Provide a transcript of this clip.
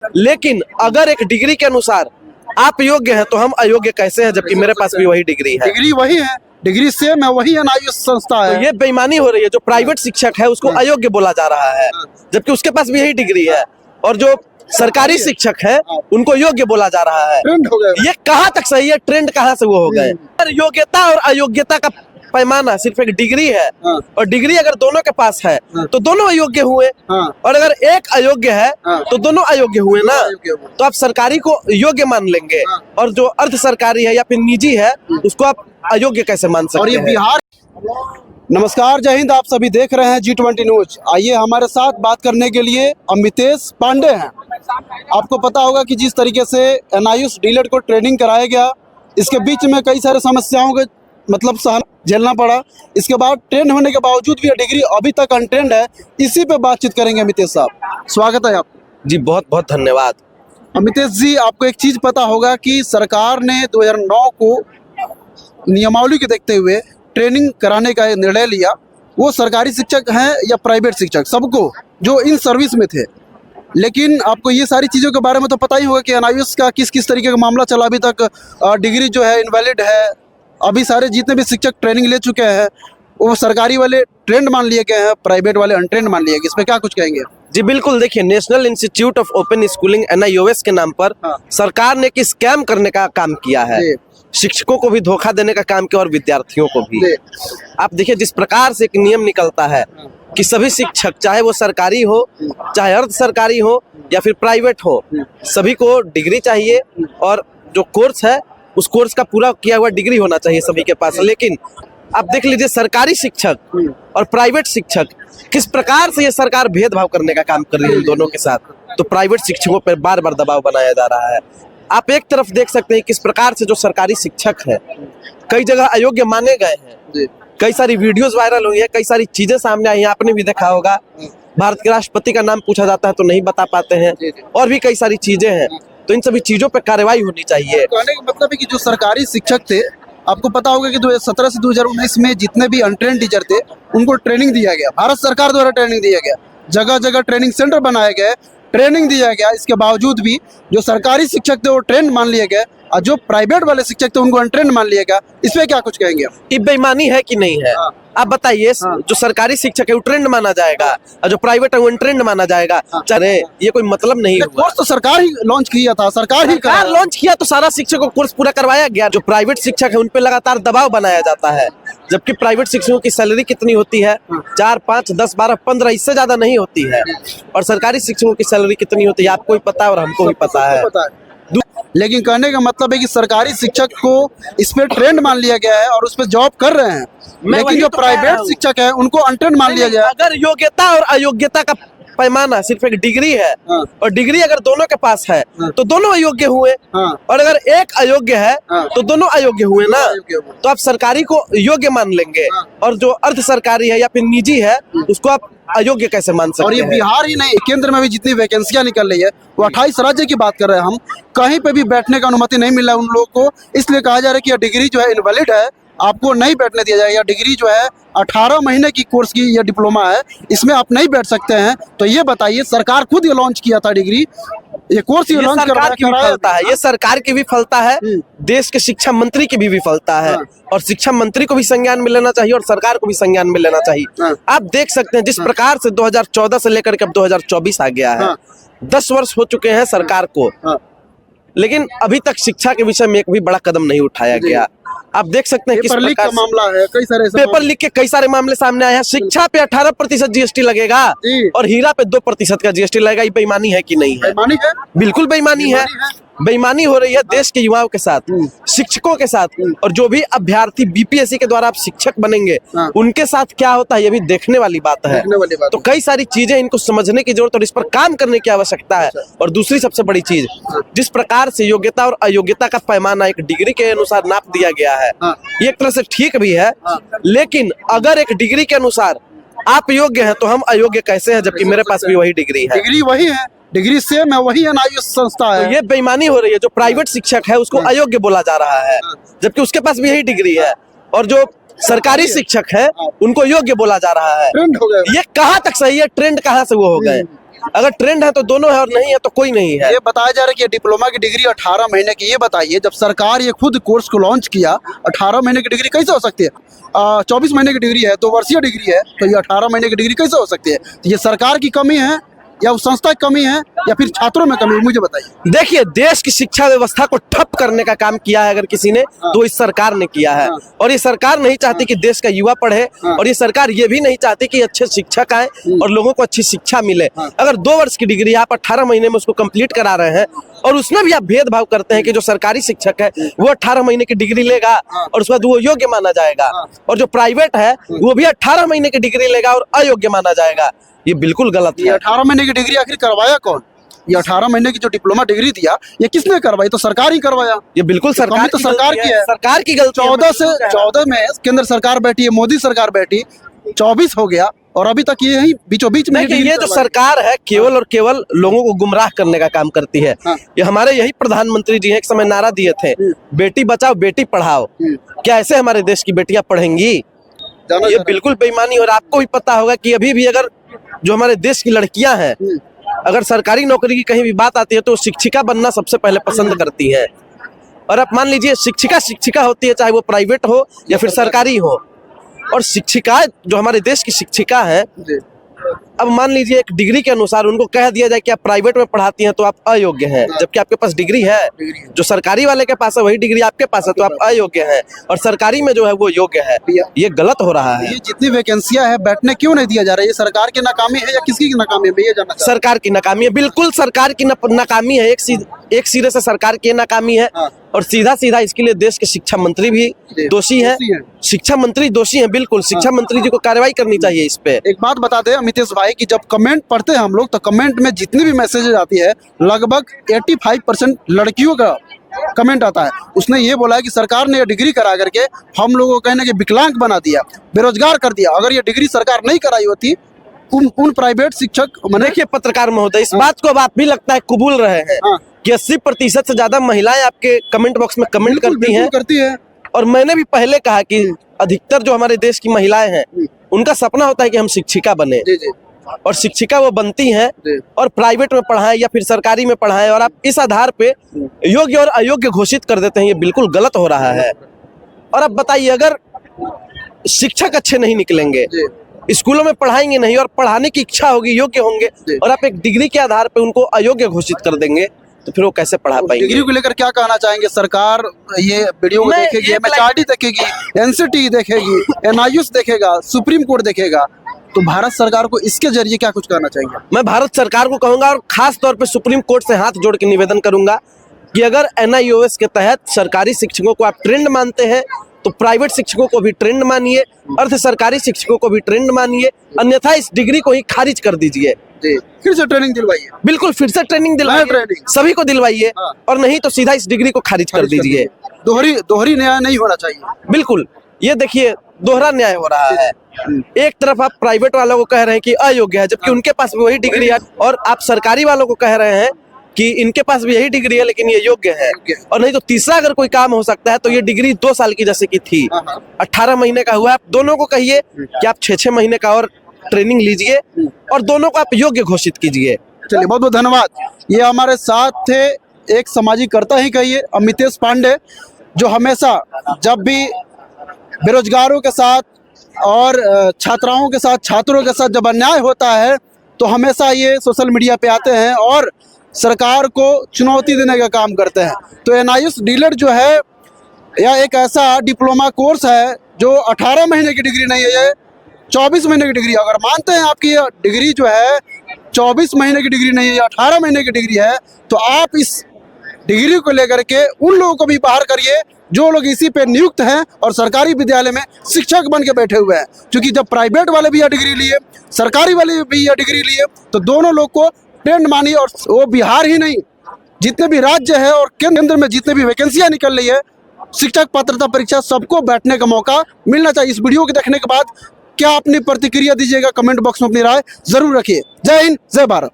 लेकिन अगर एक डिग्री के अनुसार आप योग्य हैं तो हम अयोग्य कैसे हैं, जबकि मेरे पास भी वही डिग्री है। डिग्री वही है, डिग्री सेम है, वही एनआईओएस संस्था है। तो ये बेईमानी हो रही है। जो प्राइवेट शिक्षक है उसको अयोग्य बोला जा रहा है, जबकि उसके पास भी यही डिग्री है। और जो सरकारी शिक्षक है उनको योग्य बोला जा रहा है। ट्रेंड हो गया। ये कहाँ तक सही है? ट्रेंड कहाँ से वो हो गए? योग्यता और अयोग्यता का पैमाना सिर्फ एक डिग्री है, और डिग्री अगर दोनों के पास है तो दोनों अयोग्य हुए, और अगर एक अयोग्य है तो दोनों अयोग्य हुए ना। तो आप सरकारी को योग्य मान लेंगे और जो अर्ध सरकारी है या फिर निजी है उसको आप अयोग्य कैसे मान सकते हैं? और ये बिहार। नमस्कार, जय हिंद। आप सभी देख रहे हैं G20 न्यूज। आइए हमारे साथ बात करने के लिए अमितेश पांडे हैं। आपको पता होगा कि जिस तरीके से एनआईओएस डीलेट को ट्रेनिंग कराया गया, इसके बीच में कई सारे समस्याओं के सहन झेलना पड़ा। इसके बाद ट्रेंड होने के बावजूद भी डिग्री अभी तक अनट्रेंड है। इसी पे बातचीत करेंगे। अमितेश साहब, स्वागत है आपका। जी बहुत बहुत धन्यवाद। अमितेश जी, आपको एक चीज पता होगा कि सरकार ने 2009 को नियमावली को देखते हुए ट्रेनिंग कराने का निर्णय लिया। वो सरकारी शिक्षक हैं या प्राइवेट शिक्षक, सबको जो इन सर्विस में थे। लेकिन आपको ये सारी चीज़ों के बारे में तो पता ही होगा कि एनआईओएस का किस किस तरीके का मामला चला। अभी तक डिग्री जो है इनवैलिड है। अभी सारे जितने भी शिक्षक ट्रेनिंग ले चुके हैं वो सरकारी वाले ट्रेंड मान लिए गए हैं, प्राइवेट वाले अनट्रेंड मान लिए गए। इस पर क्या कुछ कहेंगे? जी बिल्कुल, देखिए, national institute of open schooling NIOS के नाम पर सरकार ने एक स्कैम करने का काम किया है। शिक्षकों को भी धोखा देने का काम किया और विद्यार्थियों को भी। आप देखिए, जिस प्रकार से एक नियम निकलता है कि सभी शिक्षक, चाहे वो सरकारी हो चाहे अर्ध सरकारी हो या फिर प्राइवेट हो, सभी को डिग्री चाहिए और जो कोर्स है उस कोर्स का पूरा किया हुआ डिग्री होना चाहिए सभी के पास। लेकिन आप देख लीजिए, सरकारी शिक्षक और प्राइवेट शिक्षक, किस प्रकार से ये सरकार भेदभाव करने का काम कर रही है दोनों के साथ। तो प्राइवेट शिक्षकों पर बार बार दबाव बनाया जा रहा है। आप एक तरफ देख सकते हैं किस प्रकार से जो सरकारी शिक्षक है कई जगह अयोग्य माने गए हैं। कई सारी वीडियोस वायरल हुई है, कई सारी चीजें सामने आई हैं। आपने भी देखा होगा, भारत के राष्ट्रपति का नाम पूछा जाता है तो नहीं बता पाते हैं, और भी कई सारी चीजें हैं। तो इन सभी चीजों पर कार्रवाई होनी चाहिए। कहने का मतलब है कि जो सरकारी शिक्षक थे, आपको पता होगा कि 2017 से 2019 में जितने भी अनट्रेंड टीचर थे उनको ट्रेनिंग दिया गया। भारत सरकार द्वारा ट्रेनिंग दिया गया, जगह जगह ट्रेनिंग सेंटर बनाए गए, ट्रेनिंग दिया गया। इसके बावजूद भी जो सरकारी शिक्षक थे वो ट्रेंड मान लिए गए और जो प्राइवेट वाले शिक्षक थे उनको अनट्रेंड मान लिया गया। इस पे क्या कुछ कहेंगे? ये बेईमानी है कि नहीं है? आप बताइए। जो सरकारी शिक्षक है वो ट्रेंड माना जाएगा और जो प्राइवेट है वो अनट्रेंड माना जाएगा। चले, ये कोई मतलब नहीं। कोर्स तो सरकार ही लॉन्च किया था, सरकार ही लॉन्च किया तो सारा शिक्षकों को कोर्स पूरा करवाया गया। जो प्राइवेट शिक्षक है उन पे लगातार दबाव बनाया जाता है, जबकि प्राइवेट शिक्षकों की सैलरी कितनी होती है? 4, 5, 10, 12, 15, इससे ज्यादा नहीं होती है। और सरकारी शिक्षकों की सैलरी कितनी होती है आपको भी पता है और हमको भी पता है। लेकिन कहने का मतलब है कि सरकारी शिक्षक को इस पे ट्रेंड मान लिया गया है और उस पे जॉब कर रहे हैं, लेकिन जो प्राइवेट शिक्षक है उनको अनट्रेंड मान लिया गया है। अगर योग्यता और अयोग्यता का पैमाना सिर्फ एक डिग्री है, और डिग्री अगर दोनों के पास है तो दोनों अयोग्य हुए, और अगर एक अयोग्य है तो दोनों अयोग्य हुए ना। तो आप सरकारी को योग्य मान लेंगे और जो अर्ध सरकारी है या फिर निजी है उसको आप अयोग्य कैसे मान सकते हैं? और ये बिहार ही नहीं, केंद्र में भी जितनी वैकेंसियां निकल रही है वो 28 राज्य की बात कर रहे हैं हम। कहीं पे भी बैठने का अनुमति नहीं मिला उन लोगों को, इसलिए कहा जा रहा है कि यह डिग्री जो है इनवैलिड है, आपको नहीं बैठने दिया जाएगा। डिग्री जो है 18 महीने की कोर्स की यह डिप्लोमा है, इसमें आप नहीं बैठ सकते हैं। तो ये बताइए, सरकार खुद ये लॉन्च किया था डिग्री, ये कोर्स ये लॉन्च सरकार की विफलता है। ये सरकार की विफलता है, देश के शिक्षा मंत्री की भी विफलता है। और शिक्षा मंत्री को भी संज्ञान में लेना चाहिए और सरकार को भी संज्ञान में लेना चाहिए। आप देख सकते हैं जिस प्रकार से 2014 से लेकर के अब 2024 आ गया है, 10 वर्ष हो चुके हैं सरकार को, लेकिन अभी तक शिक्षा के विषय में एक भी बड़ा कदम नहीं उठाया गया। आप देख सकते हैं किस पेपर लीक का मामला है, कई सारे पेपर लीक के कई सारे मामले सामने आए हैं। शिक्षा पे 18% जीएसटी लगेगा और हीरा पे 2% का जीएसटी लगेगा। ये बेईमानी है कि नहीं है? बेईमानी है, बिल्कुल बेईमानी है। बेईमानी हो रही है देश के युवाओं के साथ, शिक्षकों के साथ, और जो भी अभ्यर्थी बीपीएससी के द्वारा आप शिक्षक बनेंगे उनके साथ क्या होता है ये भी देखने वाली बात है। तो कई सारी चीजें इनको समझने की जरूरत और इस पर काम करने की आवश्यकता है। और दूसरी सबसे बड़ी चीज, जिस प्रकार से योग्यता और अयोग्यता का पैमाना एक डिग्री के अनुसार नाप दिया गया है, ये एक तरह से ठीक भी है। लेकिन अगर एक डिग्री के अनुसार आप योग्य हैं तो हम अयोग्य कैसे हैं, जबकि मेरे पास भी वही डिग्री है। डिग्री वही है, डिग्री सेम है, वही एनआईओएस संस्था है। तो ये बेईमानी हो रही है। जो प्राइवेट शिक्षक है उसको अयोग्य बोला जा रहा है, जबकि उसके पास भी यही डिग्री है। और जो सरकारी शिक्षक है उनको योग्य बोला जा रहा है। ट्रेंड हो गया। ये कहाँ तक सही है? ट्रेंड कहाँ से वो हो गए? अगर ट्रेंड है तो दोनों है और नहीं है तो कोई नहीं है। ये बताया जा रहा है कि डिप्लोमा की डिग्री 18 महीने की। ये बताइए, जब सरकार ये खुद कोर्स को लॉन्च किया, 18 महीने की डिग्री कैसे हो सकती है? 24 महीने की डिग्री है, 2 वर्षीय डिग्री है, तो ये 18 महीने की डिग्री कैसे हो सकती है? तो ये सरकार की कमी है या उस संस्था की कमी है या फिर छात्रों में कमी है? मुझे बताइए। देखिए, देश की शिक्षा व्यवस्था को ठप करने का काम किया है अगर किसी ने, तो इस सरकार ने किया है। और ये सरकार नहीं चाहती कि देश का युवा पढ़े, और ये सरकार ये भी नहीं चाहती कि अच्छे शिक्षक आए और लोगों को अच्छी शिक्षा मिले। अगर 2 वर्ष की डिग्री आप 18 महीने में उसको कंप्लीट करा रहे हैं, और उसमें भी आप भेदभाव करते हैं कि जो सरकारी शिक्षक है वो 18 महीने की डिग्री लेगा और उसके बाद वो योग्य माना जाएगा, और जो प्राइवेट है वो भी 18 महीने की डिग्री लेगा और अयोग्य माना जाएगा। ये बिल्कुल गलत है। ये 18 महीने की डिग्री आखिर करवाया कौन? ये 18 महीने की जो डिप्लोमा डिग्री दिया, ये किसने करवाई? तो सरकार ही करवाया। ये बिल्कुल सरकार तो सरकार की है, सरकार की गलती। 14 में केंद्र सरकार बैठी है, मोदी सरकार बैठी, 24 हो गया और अभी तक ये यही बीचों बीच में। ये जो सरकार है केवल और केवल लोगों को गुमराह करने का काम करती है। ये हमारे यही प्रधानमंत्री जी हैं, एक समय नारा दिए थे, बेटी बचाओ बेटी पढ़ाओ। क्या ऐसे हमारे देश की बेटियां पढ़ेंगी? ये बिल्कुल बेईमानी। और आपको भी पता होगा कि अभी भी अगर जो हमारे देश की लड़कियां हैं, अगर सरकारी नौकरी की कहीं भी बात आती है तो शिक्षिका बनना सबसे पहले पसंद करती हैं। और आप मान लीजिए शिक्षिका होती है, चाहे वो प्राइवेट हो या फिर सरकारी हो। और शिक्षिका जो हमारे देश की शिक्षिका है, अब मान लीजिए एक डिग्री के अनुसार उनको कह दिया जाए कि आप प्राइवेट में पढ़ाती हैं तो आप अयोग्य हैं, जबकि आपके पास डिग्री है। जो सरकारी वाले के पास है वही डिग्री आपके पास है, तो आप अयोग्य हैं, और सरकारी में जो है वो योग्य है। ये गलत हो रहा है। ये जितनी वैकेंसियां है बैठने क्यों नहीं दिया जा रहा है? ये सरकार की नाकामी है या किसकी की नाकामी है? ये जानना। सरकार की नाकामी है, बिल्कुल सरकार की नाकामी है। एक सिरे से सरकार की नाकामी है, और सीधा सीधा इसके लिए देश के शिक्षा मंत्री भी दोषी है। शिक्षा मंत्री दोषी है, बिल्कुल। शिक्षा मंत्री जी को कार्रवाई करनी चाहिए इस पे। एक बात बता दे अमितेश भाई कि जब कमेंट पढ़ते हैं हम लोग, तो कमेंट में जितनी भी मैसेजेस आती है लगभग 85% लड़कियों का कमेंट आता है। उसने ये बोला है कि सरकार ने ये डिग्री करा करके हम लोगों को कहने के विकलांग बना दिया, बेरोजगार कर दिया। अगर ये डिग्री सरकार नहीं कराई होती, उन प्राइवेट शिक्षक। देखिए पत्रकार महोदय, इस बात को अब आप भी लगता है कबूल रहे हैं कि 80% से ज्यादा महिलाएं आपके कमेंट बॉक्स में कमेंट करती हैं। और मैंने भी पहले कहा कि अधिकतर जो हमारे देश की महिलाएं हैं, उनका सपना होता है कि हम शिक्षिका बने। और शिक्षिका वो बनती हैं और प्राइवेट में पढ़ाएं या फिर सरकारी में पढ़ाएं, और आप इस आधार पे योग्य और अयोग्य घोषित कर देते हैं। ये बिल्कुल गलत हो रहा है। और अब बताइए, अगर शिक्षक अच्छे नहीं निकलेंगे, स्कूलों में पढ़ाएंगे नहीं और पढ़ाने की इच्छा होगी, योग्य होंगे, और आप एक डिग्री के आधार पे उनको अयोग्य घोषित कर देंगे, तो फिर वो कैसे पढ़ा पाएंगे? डिग्री को लेकर क्या कहना चाहेंगे? सरकार ये वीडियो को देखेगी, MHRD देखेगी, NCT देखेगी, NIUS देखेगा, सुप्रीम कोर्ट देखेगा, तो भारत सरकार को इसके जरिए क्या कुछ कहना चाहिए? मैं भारत सरकार को कहूंगा, और खास तौर पे सुप्रीम कोर्ट से हाथ जोड़ के निवेदन करूंगा कि अगर NIOS के तहत सरकारी शिक्षकों को आप ट्रेंड मानते हैं तो प्राइवेट शिक्षकों को भी ट्रेंड मानिए, अर्ध सरकारी शिक्षकों को भी ट्रेंड मानिए, अन्यथा इस डिग्री को ही खारिज कर दीजिए। फिर से ट्रेनिंग दिलवाइए। बिल्कुल, फिर से ट्रेनिंग दिलवाइए, सभी को दिलवाइए, और नहीं तो सीधा इस डिग्री को खारिज कर दीजिए। दोहरी न्याय नहीं होना चाहिए। बिल्कुल। ये देखिए दोहरा न्याय हो रहा है। एक तरफ आप प्राइवेट वालों को कह रहे हैं कि अयोग्य है, जबकि उनके पास भी वही डिग्री है, और आप सरकारी वालों को कह रहे हैं कि इनके पास भी यही डिग्री है लेकिन ये योग्य है। और नहीं तो तीसरा अगर कोई काम हो सकता है तो ये डिग्री 2 साल की जैसे की थी, 18 महीने का हुआ। आप दोनों को कहिए कि आप 6-6 महीने का और ट्रेनिंग लीजिए और दोनों को आप योग्य घोषित कीजिए। चलिए, बहुत बहुत धन्यवाद। ये हमारे साथ थे एक सामाजिक कर्ता ही कहिए, अमितेश पांडे, जो हमेशा जब भी बेरोजगारों के साथ और छात्राओं के साथ, छात्रों के साथ जब अन्याय होता है तो हमेशा ये सोशल मीडिया पे आते हैं और सरकार को चुनौती देने का काम करते हैं। तो NIOS डीलेट जो है, यह एक ऐसा डिप्लोमा कोर्स है जो 18 महीने की डिग्री नहीं है, ये 24 महीने की डिग्री है। अगर मानते हैं आपकी ये डिग्री जो है 24 महीने की डिग्री नहीं है, 18 महीने की डिग्री है, तो आप इस डिग्री को लेकर के उन लोगों को भी बाहर करिए जो लोग इसी पे नियुक्त हैं और सरकारी विद्यालय में शिक्षक बन के बैठे हुए हैं। क्योंकि जब प्राइवेट वाले भी यह डिग्री लिए, सरकारी वाले भी यह डिग्री लिए, तो दोनों लोग को ट्रेंड मानिए। और वो बिहार ही नहीं, जितने भी राज्य है और केंद्र में जितने भी वैकेंसियां निकल रही है, शिक्षक पात्रता परीक्षा, सबको बैठने का मौका मिलना चाहिए। इस वीडियो को देखने के बाद क्या अपनी प्रतिक्रिया दीजिएगा, कमेंट बॉक्स में अपनी राय जरूर रखिए। जय हिंद, जय भारत।